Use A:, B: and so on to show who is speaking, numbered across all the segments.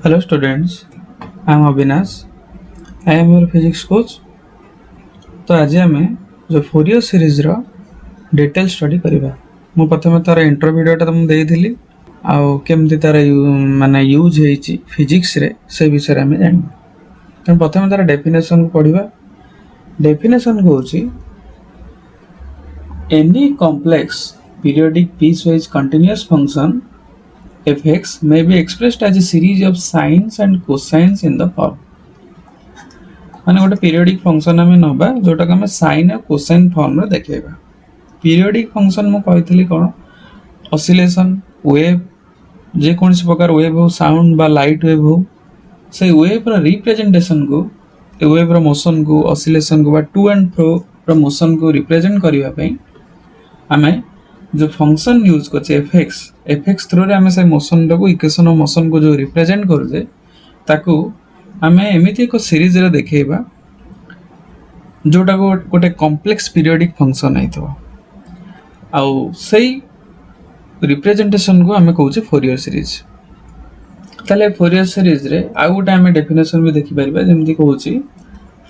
A: Hello students, I am Avinash. I am your physics coach. तो आज आम जो फोरियर सीरीज रो डिटेल स्टडी करवा। मु प्रथम तार इंट्रो वीडियोटा तुमको देइथिली आउ केमती तार माने यूज हेची फिजिक्स रे से विषय आम जानिबा। त प्रथम तार डेफिनेशन को पढिबा। डेफिनेशन को होची any complex periodic piecewise continuous function fx may be expressed as a series of sines and cosines in the form माने गोटे पीरियोडिक फंक्शन आम नवा जोटा आम साइन और कोसाइन फॉर्म रे देखेबा। पीरियोडिक फंक्शन मु कहितली कोन ऑसिलेशन वेव जे कोनसी प्रकार वेव हो साउंड बा लाइट वेव हो से वेव रो रिप्रेजेंटेशन को वेव रो मोशन को ऑसिलेशन को बा टू एंड फ्रो रो मोशन को रिप्रेजेंट करिवा पई आमे जो फंक्शन यूज करछे fx थ्रू रे आमे से मोशन को इक्वेशन ऑफ मोशन को जो रिप्रेजेंट करजे ताकू आमे एमिति एक सीरीज रे देखेबा जोटा को गोटे कॉम्प्लेक्स पीरियोडिक फंक्शन आइतो आउ सेही रिप्रेजेंटेशन को आमे कहूचे फोरियर सीरीज। ताले फोरियर सीरीज रे आ गोटे आमे डेफिनेशन भी देखि परिबा जेमति कहूची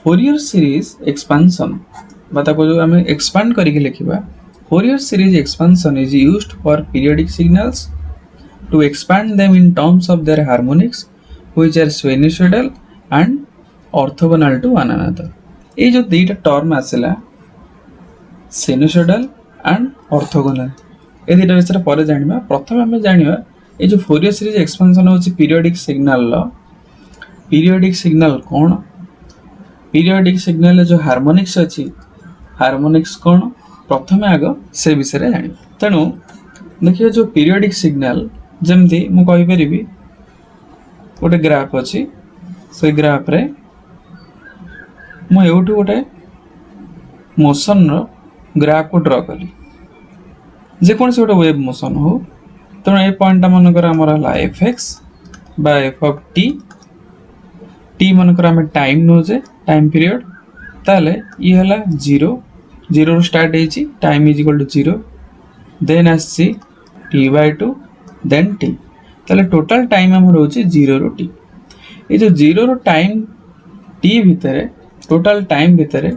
A: फोरियर सीरीज एक्सपेंशन बाता को जो आमे एक्सपांड करिके लिखिबा। Fourier series expansion is used for periodic signals to expand them in terms of their harmonics which are sinusoidal and orthogonal to one another। ये जो दीटा टर्म आसिला sinusoidal and orthogonal ए दीटा विषय पर जानिबा। प्रथम हमें जानिबा ये जो Fourier series expansion होची periodic signal लो periodic signal कोन periodic signal जो harmonics अछि harmonics कोन प्रथम आग से विषय रे जानि। तेणु देखिए जो पीरियोडिक सिग्नल जमती मु कहि परिबी गोटे ग्राफ अछि से ग्राफ रे मु एउठु गोटे मोशन रो ग्राफ को ड्रा कली जे कोन से गोटे वेव मोशन हो। तेणु ए पॉइंट मन कर हमर हला fx बा f ऑफ t t मन कर हम टाइम नो जे टाइम पीरियड ताले ई हला 0 स्टार्ट हेची time is equal to 0 then आसी t by 2 देन t ताले टोटल टाइम हमर होची 0 रो t। ए जो 0 रो टाइम t भितरे टोटल टाइम भितरे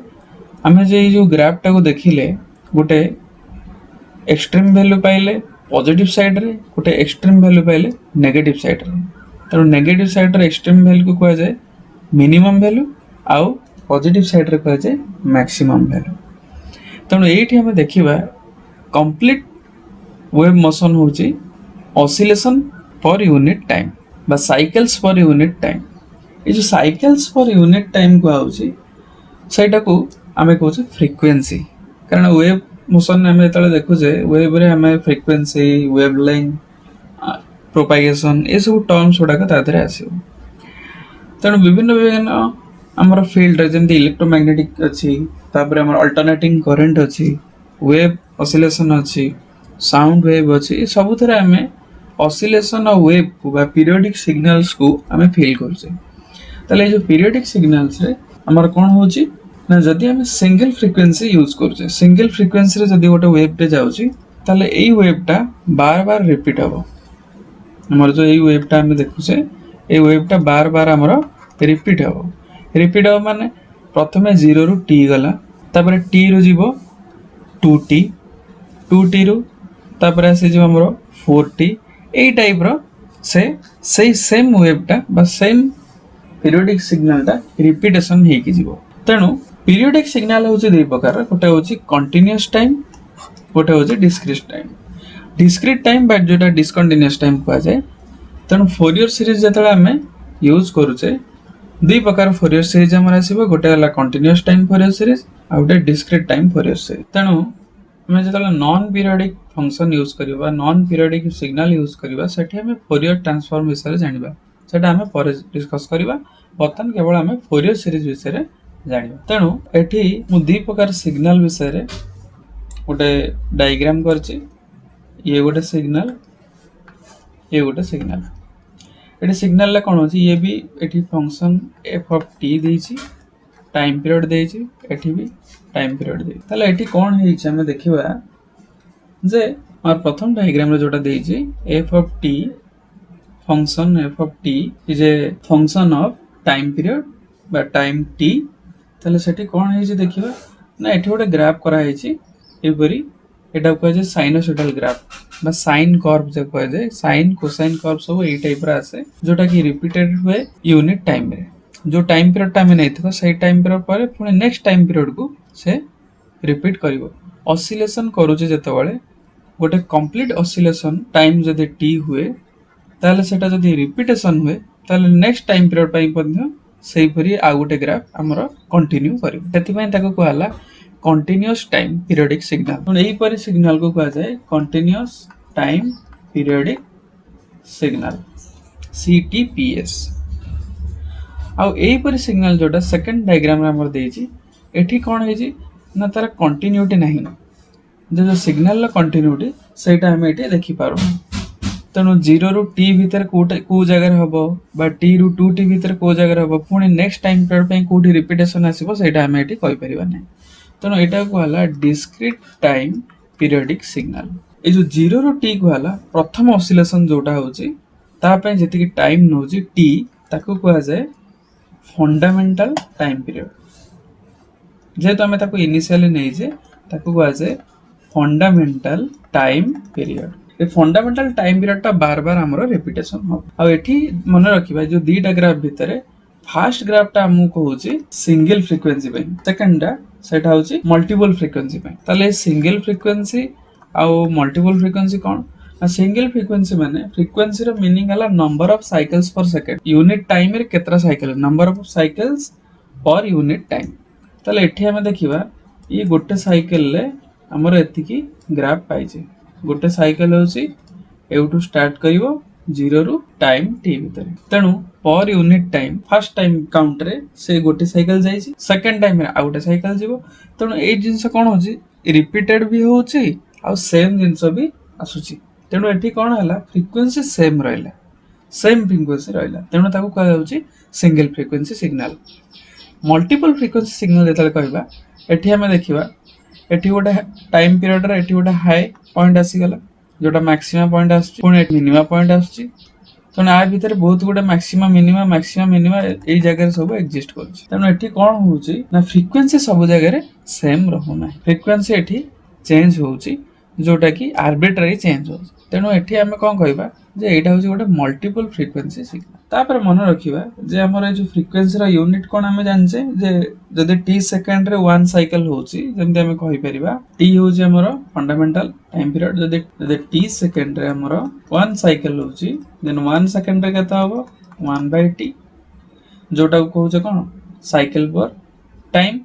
A: हमें जे जो ग्राफ टा को देखिले गोटे एक्सट्रीम वैल्यू पाइले पॉजिटिव साइड रे गोटे एक्सट्रीम वैल्यू पाइले नेगेटिव साइड रे। तो नेगेटिव साइड रे एक्सट्रीम वैल्यू को कह जाए मिनिमम वैल्यू आउ पॉजिटिव साइड रे कह जाए मैक्सिमम वैल्यू। तेणु ये हमें देखा कंप्लीट वेव मोशन होची ऑसिलेशन पर यूनिट टाइम बा साइकल्स पर यूनिट टाइम। ये जो साइकल्स पर यूनिट टाइम को आउची सेटा को आमे कहूचे फ्रीक्वेंसी कारण वेव मोशन आमे एतले देखुजे वेव रे आमे फ्रीक्वेंसी वेवलेंथ प्रोपागेशन ए सब टर्म्स गुडा ता देरे आसीबो। तेणु विभिन्न हमर फील्ड रे जेंति इलेक्ट्रोमैग्नेटिक अछि तापर हमर अल्टरनेटिंग करंट अछि वेव ऑसिलेशन अछि साउंड वेव अछि सब थरे हमें ऑसिलेशन और वेव को बा पीरियोडिक सिग्नल्स को हमें फील करछे। तले जो पीरियोडिक सिग्नल्स रे हमर कोन होछि ना जदी हमें सिंगल फ्रीक्वेंसी यूज करछे सिंगल फ्रीक्वेंसी रे जदी गोटे वेव पे जाउछि तले एई वेव टा बार बार रिपीट हबो। हमर जो एई वेव टा हमें देखुछे ए वेव टा बार बार हमर रिपीट हबो माने प्रथमे 0 रु t गला तापर t रु जीवो 2t रु तापर आसे जो हमरो 4t एई टाइप रो से सेम वेव टा बा सेम पीरियोडिक सिग्नल टा रिपीटेशन हे कि जीवो। तेणु पीरियोडिक सिग्नल होची दुई प्रकार गोटे होची कंटीन्यूअस टाइम गोटे होची डिस्क्रीट टाइम बट जोटा डिसकंटीन्यूअस टाइम कहा जाए। तेणु फोरियर सीरीज जतले हमें यूज करूचे दुई प्रकार फोरियर सीरीज हमर आसीबो गोटे हला कंटीन्यूअस टाइम फोरियर सीरीज आ गोटे डिस्क्रीट टाइम फोरियर सीरीज। तेणु हमें जतले नॉन पीरियोडिक फंक्शन यूज करबा नॉन पीरियोडिक सिग्नल यूज करबा सेठी हमें फोरियर ट्रांसफॉर्म विषय जानिबा सेटा हमें पर डिस्कस करबा। बर्तन केवल हमें फोरियर सीरीज विषय जानिबा। तेणु एठी मु दुई प्रकार सिग्नल विषय रे गोटे डायग्राम करछि ये गोटे सिग्नल ये गोटे सिग्नल एटी सिग्नल ले कोन होची ये भी एटी फंक्शन f ऑफ t देछि टाइम पीरियड देछि एटी भी टाइम पीरियड दे ताले एटी कोन हेछि हमें देखिबा जे और प्रथम डायग्राम रे जोटा देछि f of t function f of t is a function of time period बा टाइम t ताले सेठी कोन हे जे देखिबा ना एठी गोटे ग्राफ करा हे छि एपरी एटा को जे साइनोसॉइडल ग्राफ बा साइन कर्व जे को जे साइन कोसाइन कर्व सब ए टाइप रा आसे जोटा कि रिपीटेड हुए यूनिट टाइम रे जो टाइम पीरियड टा में नैथिबा सही टाइम पीरियड पर पुनी नेक्स्ट टाइम पीरियड को से रिपीट करिवो ऑसिलेशन करू जे जतबेले गोटे कंप्लीट ऑसिलेशन टाइम जदि टी हुए ताले सेटा जदि रिपीटेशन हुए ताले नेक्स्ट टाइम पीरियड पई पन्य सेही परी आ गोटे ग्राफ हमरो कंटिन्यू करिवो सेति पई ताको कहला कंटीन्यूअस टाइम पीरियोडिक सिग्नल तो एही परी सिग्नल को कहा जाए continuous time periodic signal CTPS आ एही परी सिग्नल जोटा सेकंड डायग्राम रे हमर देछि एठी कोन हे जी ना तार कंटिन्यूटी नाही जो सिग्नल ला कंटिन्यूटी सेटा हम एठी देखि पारो तनो 0 रु t भीतर को जगह हबो बा t रु 2t भीतर को जगह हबो पुनी नेक्स्ट टाइम पीरियड पे कोठी रिपीटेशन आसीबो सेटा हम एठी कहि परिबा नै तनो एटा को हला डिस्क्रीट टाइम पीरियोडिक सिग्नल ए जो 0 रु t को हला प्रथम ऑसिलेशन जोटा होची ता पे जति की टाइम नोजी t ताको कहा जाए फंडामेंटल टाइम पीरियड जे तो हमें ताको इनिशियली नै जे ताको कहा जाए fundamental time period a fundamental time period ता बार बार हमरो रिपीटेशन हो आ एठी मन रखिबा जो दीटा ग्राफ भितरे फर्स्ट ग्राफ ता हमु कहूची सिंगल फ्रीक्वेंसी पे सेकंड ता सेटा होची मल्टीपल फ्रीक्वेंसी पे ताले सिंगल फ्रीक्वेंसी आ मल्टीपल फ्रीक्वेंसी कोन ना सिंगल फ्रीक्वेंसी माने फ्रीक्वेंसी रो मीनिंग हला number of cycles per second unit time रे केतरा cycle number of cycles per unit time ताले एठी हम देखिबा ई गोटे साइकिल ले हमर एति की ग्राफ पाइजे गोटे साइकिल होची एउटू स्टार्ट करिवो 0 रु टाइम t भीतर तणु per unit time first time count रे से गोटे साइकिल जाईची सेकंड टाइम रे आउटे साइकिल जीवो तणु ए जिंस कोन होची रिपीटेड भी होची आ सेम जिंस भी आसुची तणु एठी कोन हला फ्रीक्वेंसी सेम रहला सेम फ्रीक्वेंसी रहला तणु ताको कहै होची single frequency signal multiple frequency signal जेतले कहबा एठी हमें देखिबा एठी गोटे टाइम पीरियड रे एठी गोटे हाई पॉइंट आसी गला जोटा मैक्सिमा पॉइंट आसी पुनी मिनिमा पॉइंट आसी तने आ भीतर बहुत गुडे मैक्सिमा मिनिमा ए जगह सब एग्जिस्ट करछि तने एठी कोन होउछि ना फ्रीक्वेंसी सब जगह रे सेम रहउ ना फ्रीक्वेंसी एठी चेंज होउछि जोटा कि आर्बिट्ररी चेंज होउछि तेनो एठी हमें कोन कहबा जे एटा होउछि गोटे मल्टीपल फ्रीक्वेंसी सिग्नल तापर मन रखिबा जे हमर जो फ्रीक्वेंसी रा यूनिट कोन हमें जानछे जे जदि t सेकंड रे 1 साइकिल होउछि जेंति हमें कहि परिबा t होउछि हमर फंडामेंटल टाइम पीरियड जदि t सेकंड रे हमर 1 साइकिल होउछि देन 1 सेकंड रे केता होबो 1/t जोटा को कहउछ कोन साइकिल पर टाइम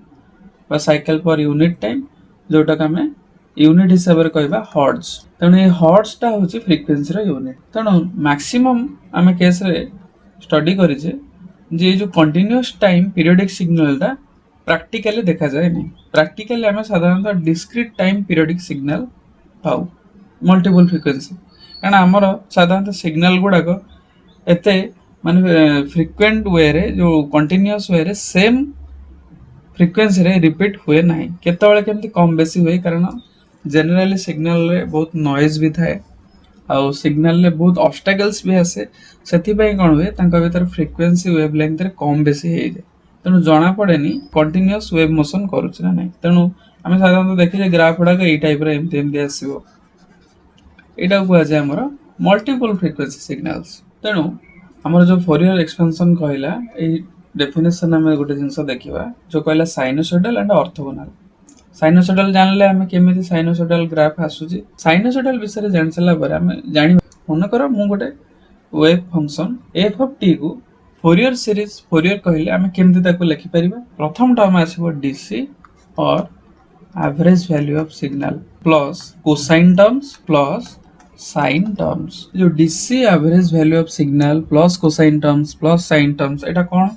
A: बा साइकिल पर यूनिट टाइम जोटा का हमें यूनिट हिसाब रे कहबा हर्ट्ज तने ए हर्ट्ज ता होछि फ्रीक्वेंसी रा यूनिट तने मैक्सिमम हमें केस रे स्टडी करी जे जो कंटीन्यूअस टाइम पीरियोडिक सिग्नल ता प्रैक्टिकली देखा जाए नहीं प्रैक्टिकली हमें साधारणतः डिस्क्रीट टाइम पीरियोडिक सिग्नल पाऊ मल्टीपल फ्रीक्वेंसी कारण हमर साधारणतः सिग्नल गुडा को एते माने फ्रीक्वेंट वे रे जो कंटीन्यूअस वे रे सेम फ्रीक्वेंसी रे रिपीट हुए नाही केतबेले केमती कम बेसी हुए कारण जनरली सिग्नल रे बहुत नॉइज भी थाए आ सिग्नल रे बहुत ऑब्स्टेकल्स भी आसे सेति पई कोन हुए तांका भीतर फ्रीक्वेंसी वेवलेंथ रे कम बेसी हे जाय तनु जणा पड़ेनी कंटीन्यूअस वेव मोशन करूछ ना नाही तनु हम साधारणतः देखि जे ग्राफ उडा के ए टाइप रे एमती आसीबो एटा को जाय हमर मल्टीपल फ्रीक्वेंसी सिग्नल्स तनु हमर जो फोरियर एक्सपेंशन कहला ए डेफिनेशन हमें गोटे जिंस देखिबा जो कहला साइनोसॉइडल एंड ऑर्थोगोनल साइनोसॉइडल जानले हमें केमिति साइनोसॉइडल ग्राफ आसुची साइनोसॉइडल विषय जान सला पर हमें जानि मन कर मु गोटे wave function f of t को फोरियर सीरीज फोरियर कहले हमें केमिति ताको लिखि परिबा प्रथम टर्म आसीबो dc और average value of signal plus cosine terms plus sign terms जो dc average value of signal plus cosine terms plus sign terms एटा कोन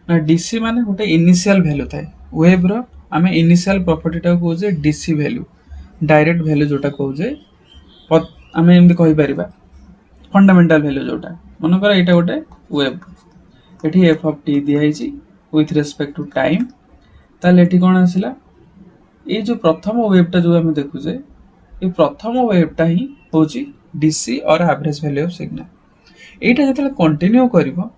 A: ना dc माने गोटे इनिशियल वैल्यू थाए वेव रो हमें इनिशियल प्रॉपर्टी टा को जे डीसी वैल्यू डायरेक्ट वैल्यू जोटा को जे हमें एमदी कहि परिबा फंडामेंटल वैल्यू जोटा मन कर एटा गोटे वेव एठी f ऑफ t दिया हिची विथ रिस्पेक्ट टू टाइम ताले एठी कोन आसिला ए जो प्रथम वेव टा जो हम देखु जे ए प्रथम वेव टा ही होची डीसी और average value of signal Etah जतले continue करिवो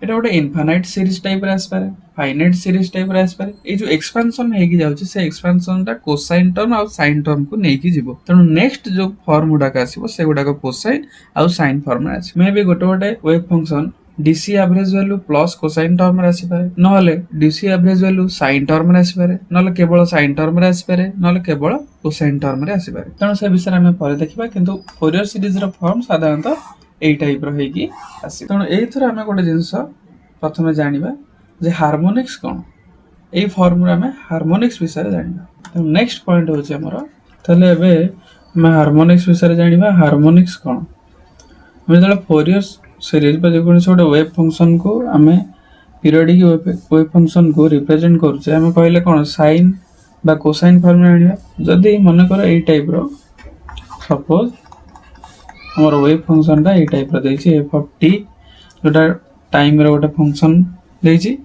A: एटा गोटे इनफाइनाइट सीरीज टाइप रे आसपारे फाइनाइट सीरीज टाइप रे आसपारे ए जो एक्सपेंशन हेकी जाउची से एक्सपेंशन टा कोसाइन टर्म और साइन टर्म को नेकी जीवो तनो नेक्स्ट जो फॉर्म गुडा का आसीबो से गुडा को कोसाइन और साइन फॉर्म रे आसी मे बी गोटे wave function DC average value plus cosine term रे आसी पारे नहले DC average value sine term रे आसी पारे नहले केवल साइन टर्म रे आसी पारे नहले केवल कोसाइन टर्म रे आसी पारे तनो से विषय हम परे देखिबा किंतु फोरियर सीरीज रो फॉर्म साधारणतः एई टाइप रो हेकी आसी तनो एई थरा हम गोटे जिंस प्रथम जानिबा जे हार्मोनिक्स कोन एई फॉर्म रे हम हार्मोनिक्स विषय जानिबा तो नेक्स्ट पॉइंट होचे हमर तले एबे हम हार्मोनिक्स विषय जानिबा हार्मोनिक्स कोन हम जला फोरियर सीरीज पर जो छोटे वेव फंक्शन को हमें पीरियोडिक वेव फंक्शन को रिप्रेजेंट करछे हम कहले कोन साइन बा कोसाइन फॉर्म में आनिबा जदी मन कर एई टाइप रो सपोज हमर वेव फंक्शन ता एई टाइप रो देछि f ऑफ t जोटा टाइम रो गोटे फंक्शन देछि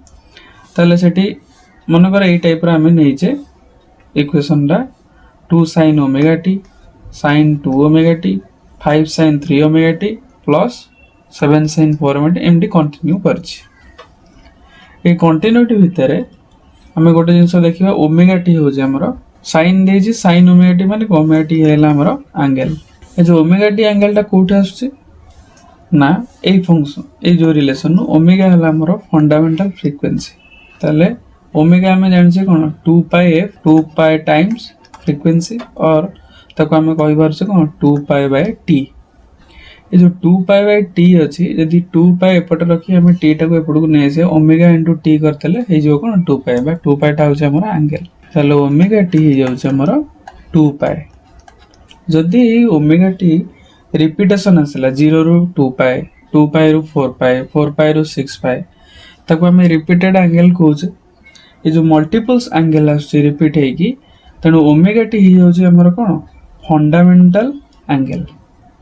A: ताले सेठी मन कर एई टाइप रो हमें नेइचे इक्वेशन ता 2 sin omega t sin 2 omega t 5 sin 3 omega t plus 7 sin 4 omega t MD continue करछि ए कंटिन्यूटी भितरे हमें गोटे जिंस देखिबा ओमेगा टी हो जे हमरो sin देछि sin ओमेगा टी माने ओमेगा टी हेला हमरो एंगल ए जो ओमेगा टी एंगल ता कोठे आछे ना ए फंक्शन ए जो रिलेशन नो ओमेगा हला हमरो फंडामेंटल फ्रीक्वेंसी ताले ओमेगा हमें जानि छै कोन 2 पाई f 2 पाई टाइम्स फ्रीक्वेंसी और ताको हमें कहि बार छै कोन 2 पाई बाय t ए जो 2 पाई बाय t अछि यदि 2 पाई एपट रखी हमें t टा को एपट को नै से ओमेगा * t करतले हे जो कोन 2 पाई बा 2 पाई टा हो छै हमर एंगल ताले ओमेगा t हे जाउ छै हमर 2 पाई जदि ओमेगा t रिपीटेशन आसला 0 रु 2 पाई 2 पाई रु 4 पाई 4 पाई रु 6 पाई ताको हमें रिपीटेड एंगल कहूछ ए जो मल्टीपल्स एंगल आछे रिपीट हेकी तनो ओमेगा टी हे जाउ छै हमर कोन फंडामेंटल एंगल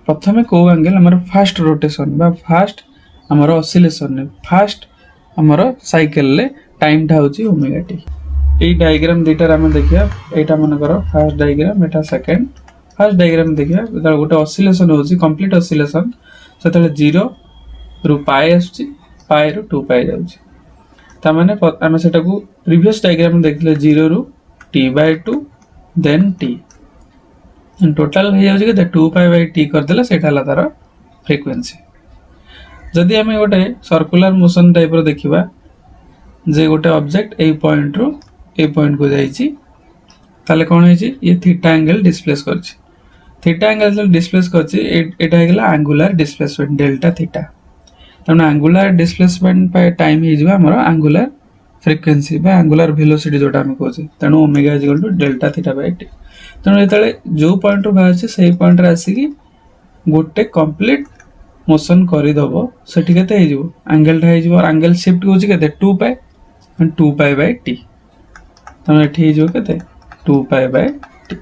A: प्रथमे को एंगल हमर फास्ट रोटेशन बा फास्ट हमर ऑसिलेशन ने फास्ट हमर साइकिल ले टाइम टा होची omega T A diagram data हम देखिया एटा मन करो फर्स्ट डायग्राम एटा सेकंड फर्स्ट डायग्राम देखिया एटा गोटे ऑसिलेशन होची कंप्लीट ऑसिलेशन सेतले 0 रु पाई आछी पाई रु 2 पाई जाउची ता माने हम सेटा को प्रीवियस डायग्राम देखले 0 रु t/2 then t in total हे जाउची के 2 पाई बाय t कर देला सेटा ला तार फ्रीक्वेंसी जदि हमें गोटे सर्कुलर मोशन टाइप रो देखिबा जे गोटे ऑब्जेक्ट ए पॉइंट रो ए पॉइंट को जाईची ताले कोन हेची ये थीटा एंगल डिस्प्लेस करछि थीटा एंगल डिस्प्लेस करछि एटा हेगला एंगुलर डिस्प्लेसमेंट डेल्टा थीटा तने एंगुलर डिस्प्लेसमेंट पे टाइम हे जिबा हमर एंगुलर फ्रीक्वेंसी बा एंगुलर वेलोसिटी जोटा हम कहछि तने omega equal to delta theta by t तने एतले जो पॉइंट रो बाहर से पॉइंट रे आसी कि गोटे कंप्लीट मोशन करि दबो सेठी केते हे जिवो एंगल टा हे जिवो एंगल शिफ्ट होछि केते 2 पाई 2 पाई बाय t तने एठी हे जिवो केते 2 पाई बाय t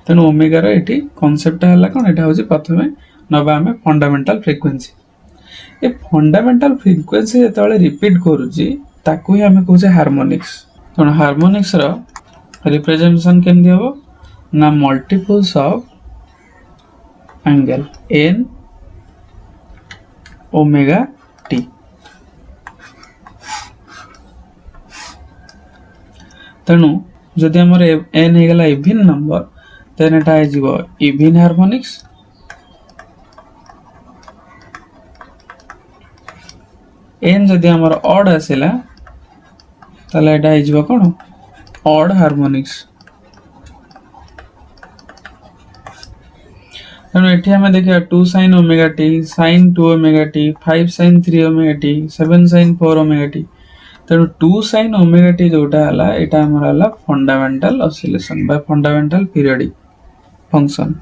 A: तने ओमेगा रो एठी कांसेप्ट हला कोन एटा होछि प्रथमे नबा हमें फंडामेंटल फ्रीक्वेंसी ए फंडामेंटल फ्रीक्वेंसी जेतले रिपीट करूची ताकू ही हमें कहूचे हार्मोनिक्स तने हार्मोनिक्स रो रिप्रेजेंटेशन केन दियबो ना multiples of angle n omega t तनु जदि हमर n हे गला इवन नंबर देन एटा हे जिवो इवन हार्मोनिक्स n जदि हमर ऑड आसेला तले एटा हे जिवो कोन ऑड हार्मोनिक्स तनु एठी हमें देखिया 2 sin omega t sin 2 omega t 5 sin 3 omega t 7 sin 4 omega t तनु 2 sin ओमेगा t जोटा हला एटा हमर हला फंडामेंटल ऑसिलेशन बा फंडामेंटल पीरियोडिक फंक्शन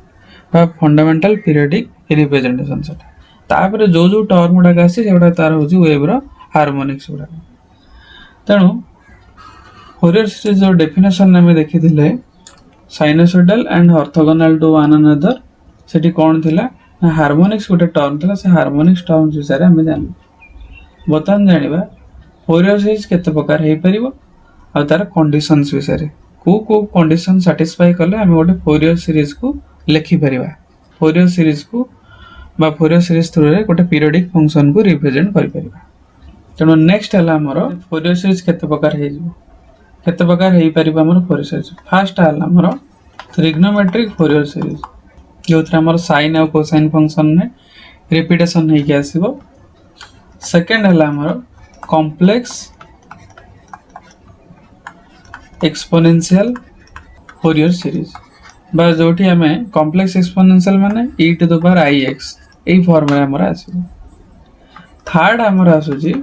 A: बा फंडामेंटल पीरियोडिक रिप्रेजेंटेशन सेटा तापर जो जो टर्म गुडा आसी सेटा तार होची वेव रो हार्मोनिक्स गुडा तनु फोरियर सीरीज जो डेफिनेशन हमें देखिथिले sinusoidal and orthogonal to one another सेठी कोन थिला हार्मोनिक्स गोटे टर्म थिला से हार्मोनिक्स टर्म विषय हमें जान बतन जानिबा फोरियर सीरीज केते प्रकार हे परिबो आ तार कंडीशंस विषय को कंडीशन सैटिस्फाई करले हम गोटे फोरियर सीरीज को लिखि परिबा फोरियर सीरीज को बा फोरियर सीरीज थ्रू रे गोटे पीरियोडिक फंक्शन को रिप्रेजेंट करि परिबा। तेणु नेक्स्ट है हमर फोरियर सीरीज केते प्रकार हे जिवो केते प्रकार हे परिबा हमर फोरियर सीरीज। फर्स्ट है हमर ट्रिग्नोमेट्रिक फोरियर सीरीज जो हमर साइन और कोसाइन फंक्शन ने रिपीटेशन हे के आसीबो। सेकंड है हमर कॉम्प्लेक्स एक्सपोनेंशियल फोरियर सीरीज बा जोठी हमें कॉम्प्लेक्स एक्सपोनेंशियल माने e to the power ix ए फॉर्म रे हमर आसीबो। थर्ड हमर आसुची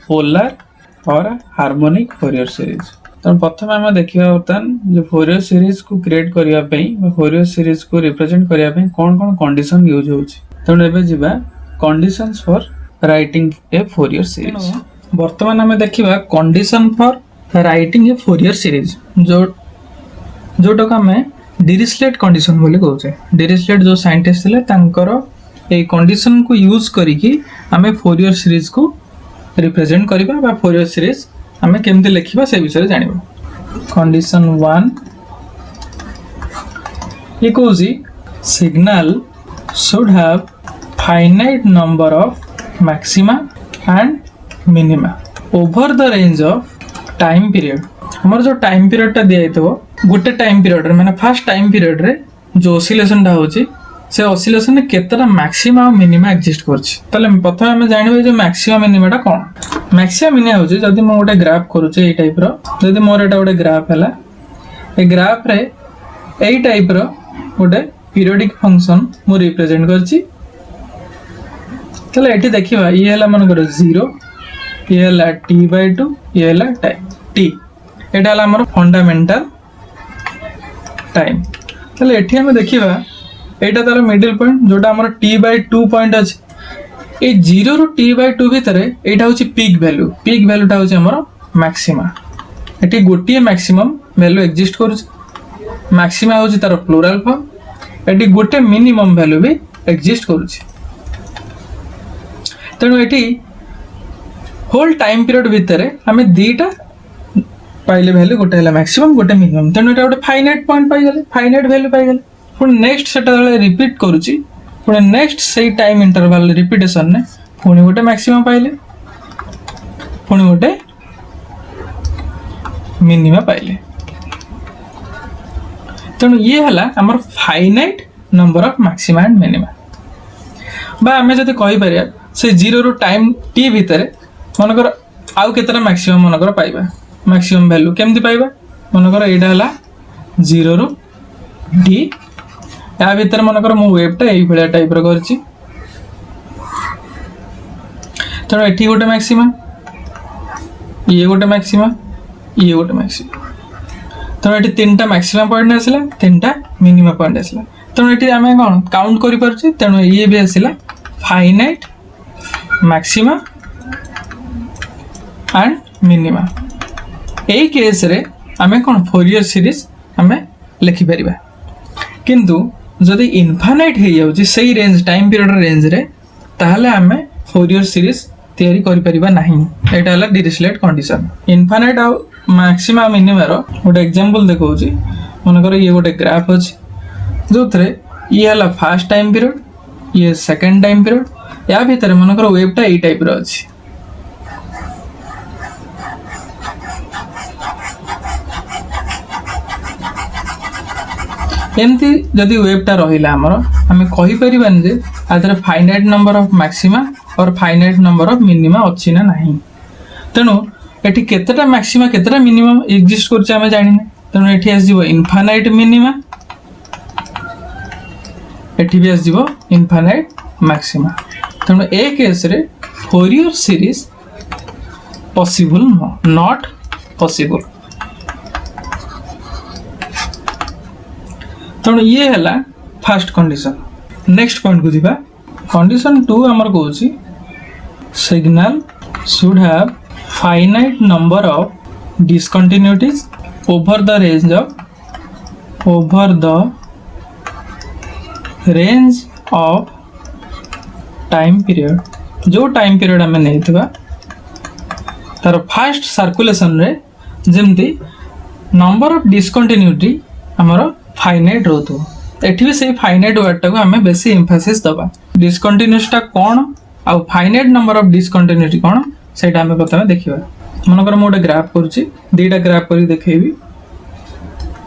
A: पोलर और हार्मोनिक फोरियर सीरीज। तो प्रथम आम देखा बर्तमान जो फोरियर सीरीज को क्रिएट करने फोरियर सीरीज को रिप्रेजेंट करने कौन कौन कंडीशन यूज होची। तेणु एबे जिबा conditions for writing a Fourier series. बर्तमान आम देखा condition for writing a Fourier series जोटा आम डिरिचलेट कंडीशन बोली कहूचे। डिरिचलेट जो साइंटिस्ट थिले तांकर ए कंडीशन को यूज करिकी आम फोरियर सीरीज को रिप्रेजेंट करिबा बा फोरियर सीरीज आमे केमते लिखिबा से विषय जानिबा। Condition 1 equals signal should have finite number of maxima and minima over the range of time period। हमर जो टाइम पीरियड टा दिया तो गोटे टाइम पीरियड रे माने फर्स्ट टाइम पीरियड रे जो ऑसिलेशन टा होची से ऑसिलेशन में केतरा मैक्सिमा और मिनिमा एग्जिस्ट करछि। तले प्रथम हम जानिबे जे मैक्सिमा मिनिमा टा कोन। मैक्सिमा मिनिमा होछि जदी म गोटे ग्राफ करूचे ए टाइप रो जदी मोर एटा गोटे ग्राफ हला ए ग्राफ रे ए टाइप रो गोटे पीरियोडिक फंक्शन मो रिप्रेजेंट करछि। तले एठी देखिबा ये हला मन कर 0 ये हला t/2 ये हला टाइम t एटा हला हमर फंडामेंटल टाइम। तले एठी हम देखिबा एटा तार मिडिल पॉइंट जोटा हमर t/2 पॉइंट अछि। ए 0 रु t/2 भितरे एटा होछि पीक वैल्यू टा होछि हमर मैक्सिमा। एठी गोटिए मैक्सिमम वैल्यू एग्जिस्ट करूछि। मैक्सिमा होछि तार प्लुरल फॉर्म। एठी गोटे मिनिमम वैल्यू भी एग्जिस्ट करूछि। तेणु एठी होल टाइम पीरियड भितरे हमें दीटा पाइले वैल्यू गोटे हला मैक्सिमम गोटे मिनिमम। तेणु एटा गोटे फाइनाइट पॉइंट पाइ गेले फाइनाइट वैल्यू पाइ गेले। पुणी नेक्स्ट सेटा रिपीट करूची पुणी नेक्स्ट से टाइम इंटरवल रिपीटेशन ने पुणी गोटे मैक्सिमम पाइले पुणी गोटे मिनिमा पाइले। तेणु ये हला हमर finite number of maxima and minima. बा आमे जदि कहि परिया से 0 रु टाइम t भितरे मनकर आउ केतरा मैक्सिमम मनकर पाइबा मैक्सिमम वैल्यू केमति पाइबा मनकर एटा हला 0 रु t या भीतर मनकर मु वेबटा एई भलिया टाइप रो करछि। तेणु एठी गोटे मैक्सिमा ये गोटे मैक्सिमा ये गोटे मैक्सिमा। तेणु एठी तीनटा मैक्सिमा पॉइंट आसला तीनटा मिनिमा पॉइंट आसला। तेणु एठी आमे कोन काउंट करि परछि। तेणु ये भी आसला finite maxima and minima. AE case रे आमे कोन फोरियर सीरीज आमे लिखि परिबा। किंतु जदि इनफाइनाइट हो जाउची सही रेंज टाइम पीरियड रेंज रे ताहले हमें फोरियर सीरीज तैयारी करि परिबा नाही। एटा हला डिरिचलेट कंडीशन। इनफाइनाइट आ मैक्सिमा मिनिमा रो गोटे एग्जांपल देखौची। मन कर ये गोटे ग्राफ अछि जोथरे ये हला फर्स्ट टाइम पीरियड ये सेकंड टाइम पीरियड या भीतर मन कर वेवटा ए टाइप रो अछि। एमती जदि वेबटा रहिला हमर हमें कहि परिबान जे आदर फाइनाइट नंबर ऑफ मैक्सिमा और फाइनाइट नंबर ऑफ मिनिमा अछि ना नाही। तेणु एठी केतेटा मैक्सिमा केतेटा मिनिमम एग्जिस्ट करछ हमें जानिने। तेणु एठी आस जिवो इनफाइनाइट मिनिमा एठी भी आस जिवो इनफाइनाइट मैक्सिमा। तेणु ए केस रे Fourier series possible not possible. तेणु ये हला फर्स्ट कंडीशन। नेक्स्ट पॉइंट को दिबा कंडीशन 2 हमर कहूची signal should have finite number of discontinuities over the range of time period. जो टाइम पीरियड हमें नहीं थिबा तार फर्स्ट सर्कुलेशन रे जेमती नंबर ऑफ डिसकंटिन्यूटी हमर फाइनाइट रहतो। एठी भी सेही फाइनाइट वर्ड टाको हमें बेसी एम्फासिस दबा। डिसकंटिन्यूअसटा कोन a finite number of discontinuity कोन सेटा हमें प्रथमे देखिबा। मनकर मो गोटे ग्राफ करछि, दुईटा ग्राफ करी देखैबी।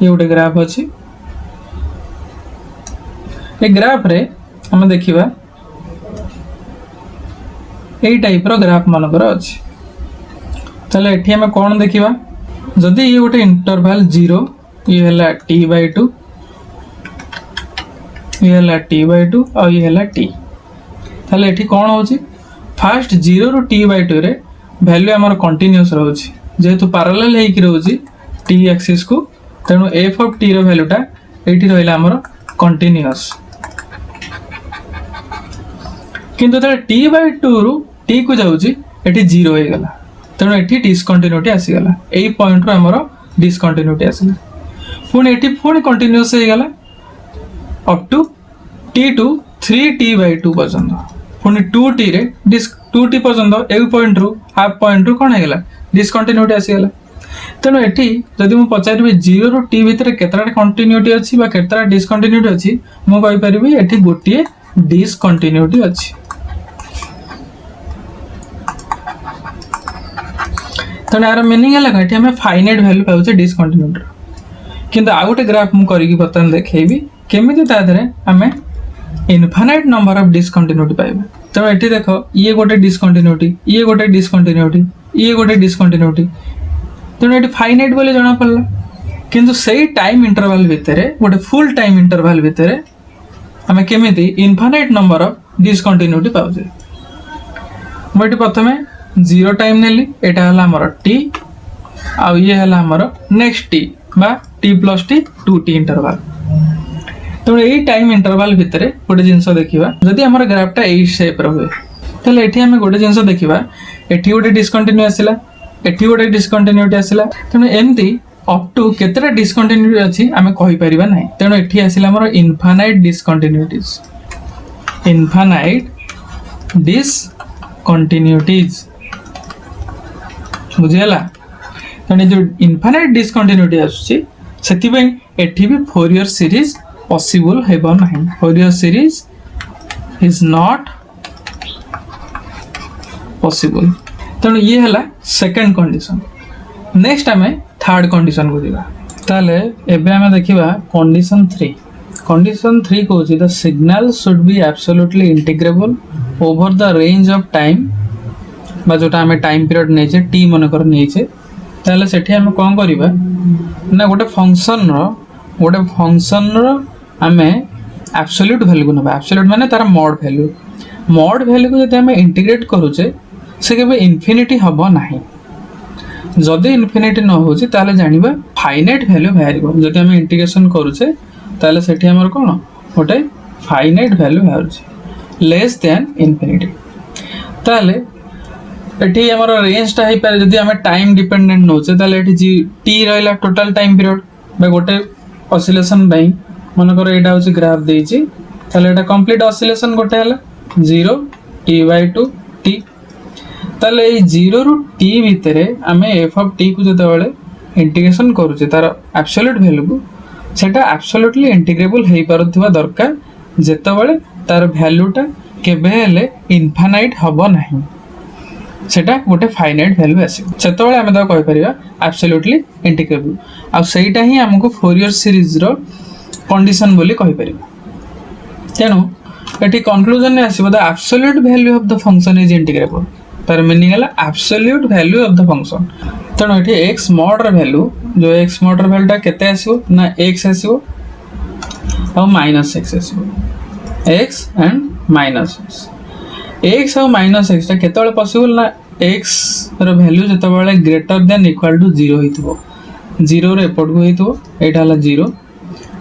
A: ये गोटे ग्राफ अछि, ए ग्राफ रे हम देखिबा एई टाइप रो ग्राफ मनकर अछि। तले एठी हम कोन देखिबा, जदि ये गोटे इंटरवल 0 ये हला t/2 ये हला t/2 और ये हला t। ताले एठी कोन होछि, फर्स्ट 0 रु t/2 रे वैल्यू हमर कंटीन्यूअस रहउछि, जेहेतु पैरेलल हे कि रहउछि t एक्सिस को, तेनु f ऑफ t रो वैल्यूटा एठी रहइला हमर कंटीन्यूअस। किंतु तले t/2 रु t को जाउछि एठी 0 हे गला, तेनु एठी डिसकंटिन्यूटी आसी गला। एई पॉइंट रो हमर डिसकंटिन्यूटी आसिला। पुणी एठी पुणी कंटीन्यूअस हे गला up to t to 3t/2 पर्यंत। पुणी 2t रे 2t पर्यंत एई पॉइंट रु हाफ पॉइंट रु कोन हे गला डिसकंटिन्यूटी आसी गला। तेनु एठी जदि मु पचारिबी 0 रु t भितर केतरा कंटिन्यूटी अछि बा केतरा डिसकंटिन्यूटी अछि, मु कहि परिबी एठी गोटिए डिसकंटिन्यूटी अछि। तेनु यार मीनिंग है लगा हमें फाइनाइट वैल्यू पाउछे डिसकंटिन्यूटी। किंतु आ गोटे ग्राफ मु करिकि बर्तमान देखैबी केमिति ता धरे हमें इनफाइनाइट नंबर ऑफ डिसकंटिन्यूटी पाइबा। तेनु एठी देखो ये गोटे डिसकंटिन्यूटी, ये गोटे डिसकंटिन्यूटी, ये गोटे डिसकंटिन्यूटी, तेनु एठी फाइनाइट बोले जणा पड़ला। किंतु सेही टाइम इंटरवल भितरे गोटे फुल टाइम इंटरवल भितरे हमें केमिति इनफाइनाइट नंबर ऑफ डिसकंटिन्यूटी पाउछे। मु एठी प्रथमे 0 टाइम नेली, एटा हला हमर t आ ये हला हमर नेक्स्ट t बा t + t 2t इंटरवल। तो एई टाइम इंटरवल भितरे गोटे जिंस देखिबा, जदि हमर ग्राफटा एई शेप रो होय तले एठी हम गोटे जिंस देखिबा, एठी गोटे डिसकंटिन्यू आसिला, एठी गोटे डिसकंटिन्यूटी आसिला। तेनु एमती अप टू केतरा डिसकंटिन्यूटी अछि हमें कहि परिबा नै। तेनु एठी आसिला हमर इनफाइनाइट डिसकंटिन्यूटीज, इनफाइनाइट डिसकंटिन्यूटीज बुझियला। तेनु जो इनफाइनाइट डिसकंटिन्यूटी आछि सेति पे एठी भी फोरियर सीरीज पॉसिबल हेबो नाही। Fourier series is not possible. तेनु ये हला सेकंड कंडीशन। नेक्स्ट हमें थर्ड कंडीशन को दिबा। ताले एबे हमें देखिबा कंडीशन 3। कंडीशन 3 को the signal should be absolutely integrable over the range of time, बा जोटा हमें टाइम पीरियड नै छे t मन कर नै छे। ताले सेठी हमें कोन करिबा ना गोटे फंक्शन रो हमें एब्सोल्यूट वैल्यू को नबा। एब्सोल्यूट माने तार मॉड वैल्यू। मॉड वैल्यू को जदि हमें इंटीग्रेट करूचे से केबे इन्फिनिटी हबो नाही। जदि इन्फिनिटी न होची ताले जानिबा फाइनाइट वैल्यू बाहरिबो। जदि हमें इंटीग्रेशन करूचे ताले सेठी हमर कोन गोटे फाइनाइट वैल्यू बाहरुचे लेस देन इन्फिनिटी। ताले एठी हमर रेंज टा हे पारे जदि हमें टाइम डिपेंडेंट नोचे ताले एठी t रहला टोटल टाइम पीरियड बा गोटे ऑसिलेशन बाई मन करो एटा होची ग्राफ देइची, ताले एटा कंप्लीट ऑसिलेशन गोटे हला 0 t/2 t। ताले ए 0 रु t भितरे हमें f ऑफ t को जते बेले इंटीग्रेशन करूचे तार एब्सोल्यूट वैल्यू को, सेटा एब्सोल्युटली इंटीग्रेबल हे परथिबा दरकार जते बेले तार वैल्यूटा केबे हेले इनफाइनाइट हबो नाही। सेटा गोटे फाइनाइट वैल्यू आसी सेते बेले हमें ता कहि परिबा एब्सोल्युटली इंटीग्रेबल। आ सेटा ही हमको फोरियर सीरीज रो कंडीशन बोली कहि परिबा। तेनु एठी कंक्लूजन ने आसीबो the absolute value of the function is integrable. तार मीनिंग हला absolute value of the function. तेनु एठी x मॉड रो वैल्यू जो x मॉड रो वैल्यूटा केते आसीबो ना x आसीबो और -x आसीबो, x एंड -x। x और -x ता केते बेले पॉसिबल ना x रो वैल्यू जते बेले ग्रेटर देन इक्वल टू 0 हितबो, 0 रे एपोर्ट को हितबो, एटा हला 0,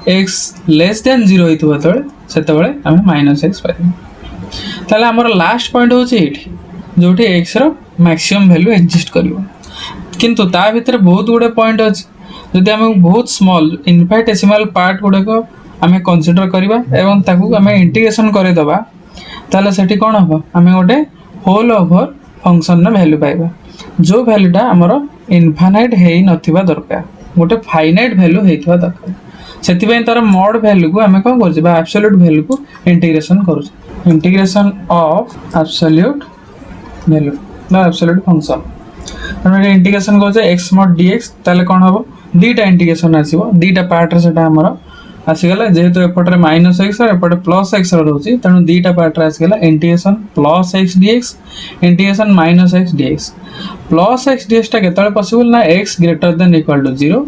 A: x लेस देन 0 हितबो तळे सेते बेले हमें -x पाइबो। ताले हमर लास्ट पॉइंट होची एठी जोठी x रो मैक्सिमम वैल्यू एग्जिस्ट करिवो। किंतु ता भीतर बहुत गुडे पॉइंट अछि, जदि हमें बहुत स्मॉल इनफिनिटेसिमल पार्ट गुडे को हमें कंसीडर करिबा एवं ताकू हमें इंटीग्रेशन करे दबा ताले सेठी कोन हबो हमें गोटे होल ओवर फंक्शन ना वैल्यू पाइबा, जो वैल्यूटा हमर इनफाइनाइट हेई नथिबा दरकार, गोटे फाइनाइट वैल्यू हेइथबा दरकार। से तार मॉड वैल्यू को आम कौन कर एब्सोल्यूट वैल्यू को इंटीग्रेशन कर इंटीग्रेशन ऑफ एब्सोल्यूट वैल्यू बा एब्सोल्यूट फंक्शन इंटीग्रेशन कर एक्स मॉड डीएक्स ताले कौन हम दीटा इंटीग्रेशन आसो दीटा पार्ट रे सेटा हमर आसीगला जेहेतु एपटे माइनस एक्स और एपटे प्लस एक्स रोचे तेणु दीटा पार्ट आसगला integration plus x dx integration minus x dx plus x dx टा केतले पॉसिबल ना x greater than equal to 0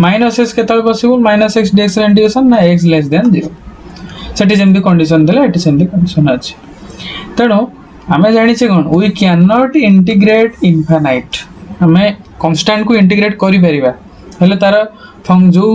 A: minus x केतले possible minus x dx integration ना एक्स लेस देन 0 सेठी जेमती कंडीशन देले एठी सेमती कंडीशन अछि तेणु आमे जानिछे कोन we can not integrate infinite आमे कांस्टेंट को इंटीग्रेट करि परिबा हेले तार जो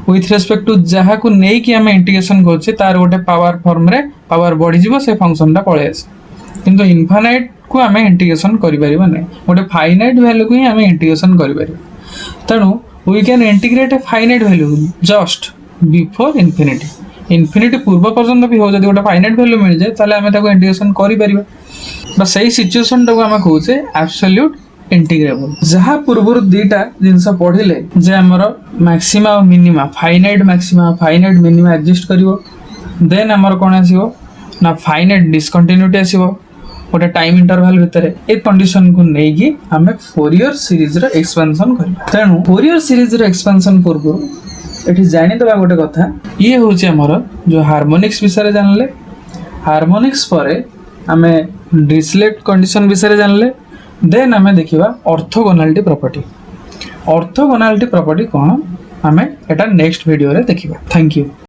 A: विथ रेस्पेक्ट टू जहाँ को नहीं कि आम इंटीग्रेशन करछे तार गोटे पावर फॉर्म रे पावर बढ़ी जीवो से फंक्शन टा पळे आसे किंतु इनफाइनाइट को आम इंटीग्रेशन करि परिबा नै गोटे फाइनाइट वैल्यू को ही आम इंटीग्रेशन करि परिबा तेणु we can integrate a finite value just before infinity infinity पूर्व पर्यंत भी हो जदि गोटे फाइनाइट वैल्यू मिल जाए ताले आम ताको इंटीग्रेशन करि परिबा बा सही सिचुएशन टा को आम कहूचे एब्सोल्यूट इंटीग्रेबल जहाँ पूर्व दीटा जिनस पढ़िले जे हमर मैक्सिमा और मिनिमा फाइनाइट मिनिमा एग्जिस्ट करिवो देन हमर कोन आसीबो ना फाइनाइट डिसकंटिन्यूटी आसीबो गोटे टाइम इंटरवल भितर ए कंडीशन को नै कि हमें फोरियर सीरीज रो एक्सपेंशन करबा तेनु फोरियर सीरीज रो एक्सपेंशन पूर्व एठी जानि दबा गोटे कथा ये होचे हमर जो हार्मोनिक्स विषय रे जानले हार्मोनिक्स परे हमें डिरिचलेट कंडीशन विषय रे जानले देन आमे देखिबा ऑर्थोगोनालिटी प्रॉपर्टी कौन आमे एटा नेक्स्ट वीडियो रे देखिबा थैंक यू।